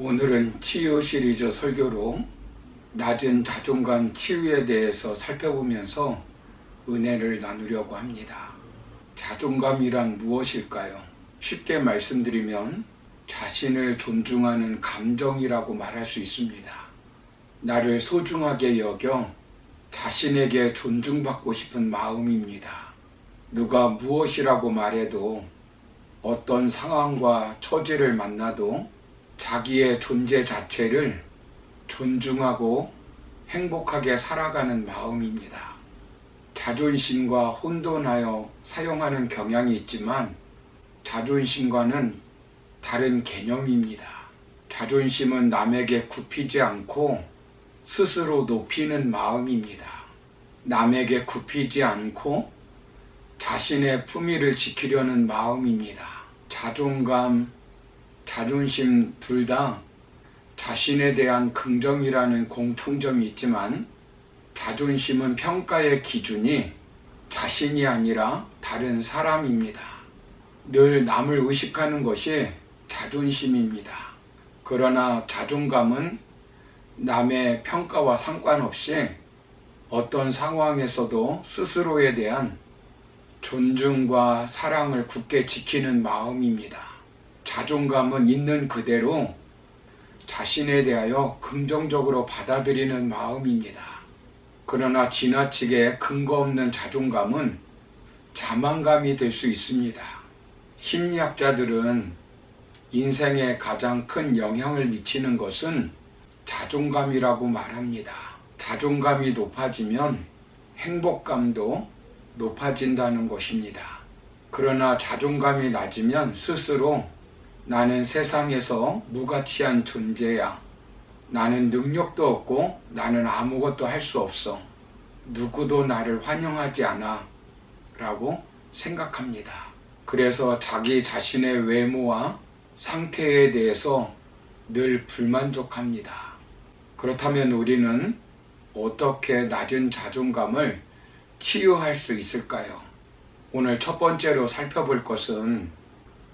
오늘은 치유 시리즈 설교로 낮은 자존감 치유에 대해서 살펴보면서 은혜를 나누려고 합니다. 자존감이란 무엇일까요? 쉽게 말씀드리면 자신을 존중하는 감정이라고 말할 수 있습니다. 나를 소중하게 여겨 자신에게 존중받고 싶은 마음입니다. 누가 무엇이라고 말해도 어떤 상황과 처지를 만나도 자기의 존재 자체를 존중하고 행복하게 살아가는 마음입니다. 자존심과 혼돈하여 사용하는 경향이 있지만 자존심과는 다른 개념입니다. 자존심은 남에게 굽히지 않고 스스로 높이는 마음입니다. 남에게 굽히지 않고 자신의 품위를 지키려는 마음입니다. 자존감, 자존심 둘 다 자신에 대한 긍정이라는 공통점이 있지만 자존심은 평가의 기준이 자신이 아니라 다른 사람입니다. 늘 남을 의식하는 것이 자존심입니다. 그러나 자존감은 남의 평가와 상관없이 어떤 상황에서도 스스로에 대한 존중과 사랑을 굳게 지키는 마음입니다. 자존감은 있는 그대로 자신에 대하여 긍정적으로 받아들이는 마음입니다. 그러나 지나치게 근거 없는 자존감은 자만감이 될 수 있습니다. 심리학자들은 인생에 가장 큰 영향을 미치는 것은 자존감이라고 말합니다. 자존감이 높아지면 행복감도 높아진다는 것입니다. 그러나 자존감이 낮으면 스스로 나는 세상에서 무가치한 존재야. 나는 능력도 없고 나는 아무것도 할 수 없어. 누구도 나를 환영하지 않아. 라고 생각합니다. 그래서 자기 자신의 외모와 상태에 대해서 늘 불만족합니다. 그렇다면 우리는 어떻게 낮은 자존감을 치유할 수 있을까요? 오늘 첫 번째로 살펴볼 것은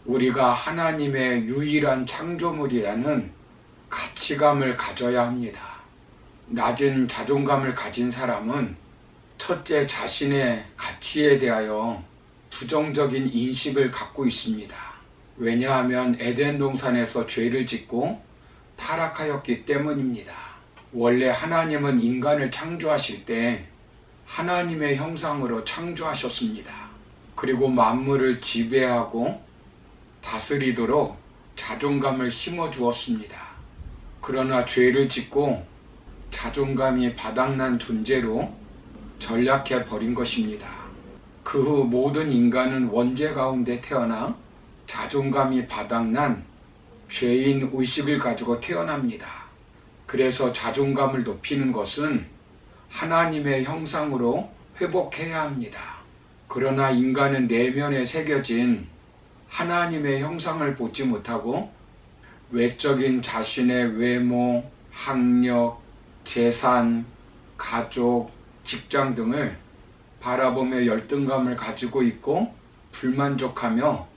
우리가 하나님의 유일한 창조물이라는 가치감을 가져야 합니다. 낮은 자존감을 가진 사람은 첫째 자신의 가치에 대하여 부정적인 인식을 갖고 있습니다. 왜냐하면 에덴 동산에서 죄를 짓고 타락하였기 때문입니다. 원래 하나님은 인간을 창조하실 때 하나님의 형상으로 창조하셨습니다. 그리고 만물을 지배하고 다스리도록 자존감을 심어주었습니다. 그러나 죄를 짓고 자존감이 바닥난 존재로 전락해 버린 것입니다. 그 후 모든 인간은 원죄 가운데 태어나 자존감이 바닥난 죄인 의식을 가지고 태어납니다. 그래서 자존감을 높이는 것은 하나님의 형상으로 회복해야 합니다. 그러나 인간은 내면에 새겨진 하나님의 형상을 보지 못하고 외적인 자신의 외모, 학력, 재산, 가족, 직장 등을 바라보며 열등감을 가지고 있고 불만족하며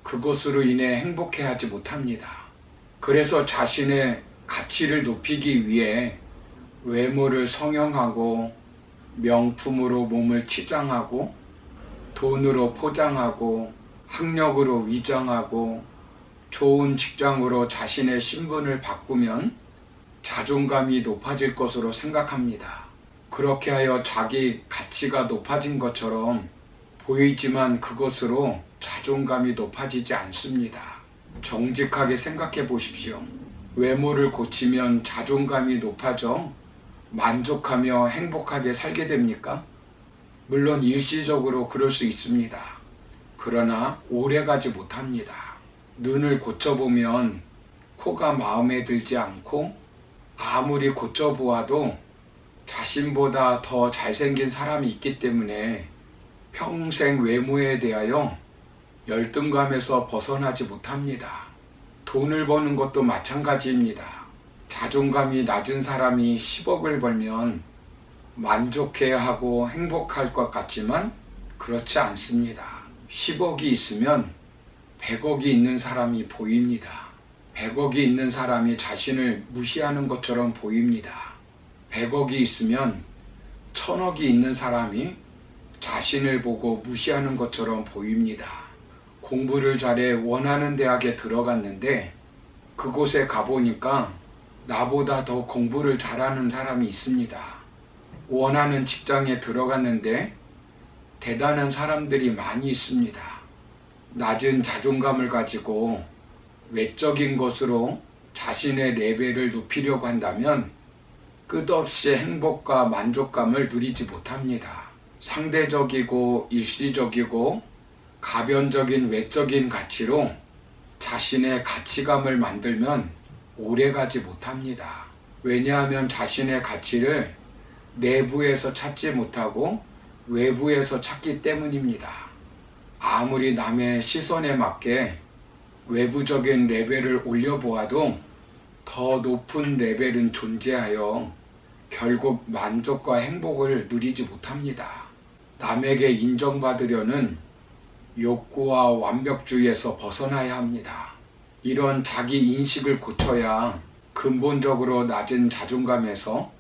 그것으로 인해 행복해하지 못합니다. 그래서 자신의 가치를 높이기 위해 외모를 성형하고 명품으로 몸을 치장하고 돈으로 포장하고 학력으로 위장하고 좋은 직장으로 자신의 신분을 바꾸면 자존감이 높아질 것으로 생각합니다. 그렇게 하여 자기 가치가 높아진 것처럼 보이지만 그것으로 자존감이 높아지지 않습니다. 정직하게 생각해 보십시오. 외모를 고치면 자존감이 높아져 만족하며 행복하게 살게 됩니까? 물론 일시적으로 그럴 수 있습니다. 그러나 오래가지 못합니다. 눈을 고쳐보면 코가 마음에 들지 않고 아무리 고쳐보아도 자신보다 더 잘생긴 사람이 있기 때문에 평생 외모에 대하여 열등감에서 벗어나지 못합니다. 돈을 버는 것도 마찬가지입니다. 자존감이 낮은 사람이 10억을 벌면 만족해야 하고 행복할 것 같지만 그렇지 않습니다. 10억이 있으면 100억이 있는 사람이 보입니다. 100억이 있는 사람이 자신을 무시하는 것처럼 보입니다. 100억이 있으면 1000억이 있는 사람이 자신을 보고 무시하는 것처럼 보입니다. 공부를 잘해 원하는 대학에 들어갔는데 그곳에 가보니까 나보다 더 공부를 잘하는 사람이 있습니다. 원하는 직장에 들어갔는데 대단한 사람들이 많이 있습니다. 낮은 자존감을 가지고 외적인 것으로 자신의 레벨을 높이려고 한다면 끝없이 행복과 만족감을 누리지 못합니다. 상대적이고 일시적이고 가변적인 외적인 가치로 자신의 가치감을 만들면 오래가지 못합니다. 왜냐하면 자신의 가치를 내부에서 찾지 못하고 외부에서 찾기 때문입니다. 아무리 남의 시선에 맞게 외부적인 레벨을 올려보아도 더 높은 레벨은 존재하여 결국 만족과 행복을 누리지 못합니다. 남에게 인정받으려는 욕구와 완벽주의에서 벗어나야 합니다. 이런 자기 인식을 고쳐야 근본적으로 낮은 자존감에서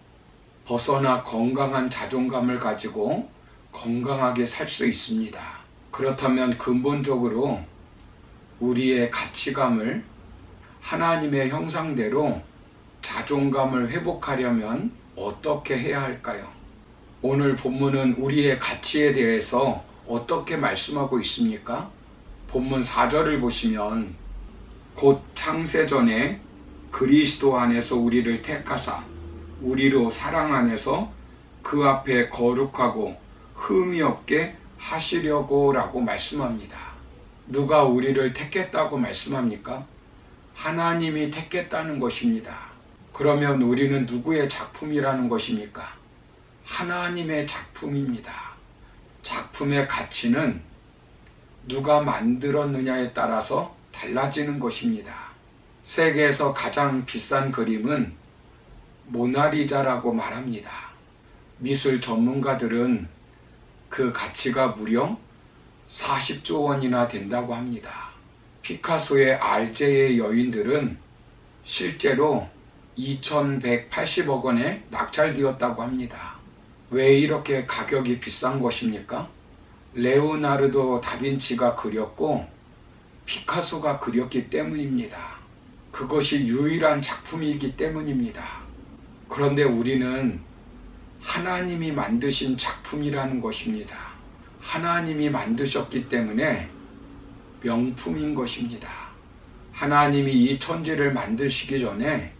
벗어나 건강한 자존감을 가지고 건강하게 살 수 있습니다. 그렇다면 근본적으로 우리의 가치감을 하나님의 형상대로 자존감을 회복하려면 어떻게 해야 할까요? 오늘 본문은 우리의 가치에 대해서 어떻게 말씀하고 있습니까? 본문 4절을 보시면 곧 창세전에 그리스도 안에서 우리를 택하사 우리로 사랑 안에서 그 앞에 거룩하고 흠이 없게 하시려고 라고 말씀합니다. 누가 우리를 택했다고 말씀합니까? 하나님이 택했다는 것입니다. 그러면 우리는 누구의 작품이라는 것입니까? 하나님의 작품입니다. 작품의 가치는 누가 만들었느냐에 따라서 달라지는 것입니다. 세계에서 가장 비싼 그림은 모나리자라고 말합니다. 미술 전문가들은 그 가치가 무려 40조 원이나 된다고 합니다. 피카소의 알제의 여인들은 실제로 2180억 원에 낙찰되었다고 합니다. 왜 이렇게 가격이 비싼 것입니까? 레오나르도 다빈치가 그렸고 피카소가 그렸기 때문입니다. 그것이 유일한 작품이기 때문입니다. 그런데 우리는 하나님이 만드신 작품이라는 것입니다. 하나님이 만드셨기 때문에 명품인 것입니다. 하나님이 이 천지를 만드시기 전에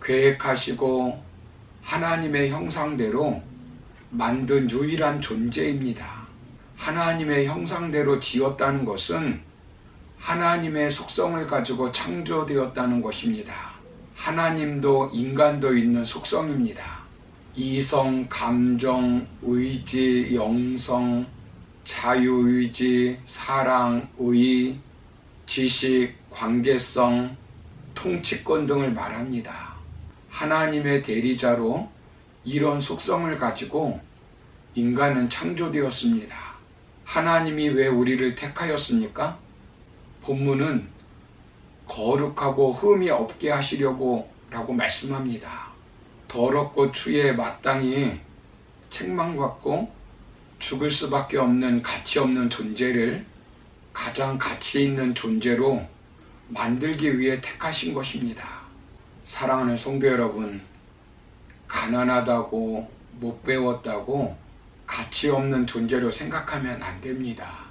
계획하시고 하나님의 형상대로 만든 유일한 존재입니다. 하나님의 형상대로 지었다는 것은 하나님의 속성을 가지고 창조되었다는 것입니다. 하나님도 인간도 있는 속성입니다. 이성, 감정, 의지, 영성, 자유의지, 사랑, 의, 지식, 관계성, 통치권 등을 말합니다. 하나님의 대리자로 이런 속성을 가지고 인간은 창조되었습니다. 하나님이 왜 우리를 택하였습니까? 본문은 거룩하고 흠이 없게 하시려고 라고 말씀합니다. 더럽고 추에 마땅히 책망받고 죽을 수밖에 없는 가치 없는 존재를 가장 가치 있는 존재로 만들기 위해 택하신 것입니다. 사랑하는 성도 여러분, 가난하다고 못 배웠다고 가치 없는 존재로 생각하면 안 됩니다.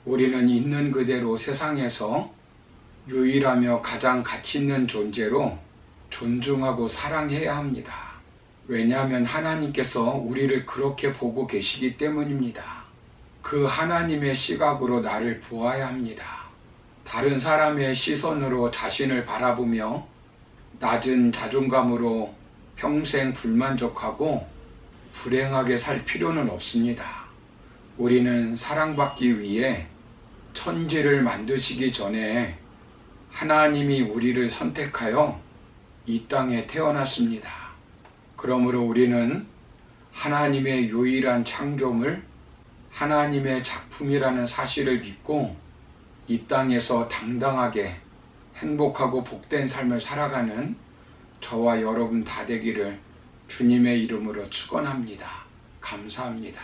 우리는 있는 그대로 세상에서 유일하며 가장 가치 있는 존재로 존중하고 사랑해야 합니다. 왜냐하면 하나님께서 우리를 그렇게 보고 계시기 때문입니다. 그 하나님의 시각으로 나를 보아야 합니다. 다른 사람의 시선으로 자신을 바라보며 낮은 자존감으로 평생 불만족하고 불행하게 살 필요는 없습니다. 우리는 사랑받기 위해 천지를 만드시기 전에 하나님이 우리를 선택하여 이 땅에 태어났습니다. 그러므로 우리는 하나님의 유일한 창조물, 하나님의 작품이라는 사실을 믿고 이 땅에서 당당하게 행복하고 복된 삶을 살아가는 저와 여러분 다 되기를 주님의 이름으로 축원합니다. 감사합니다.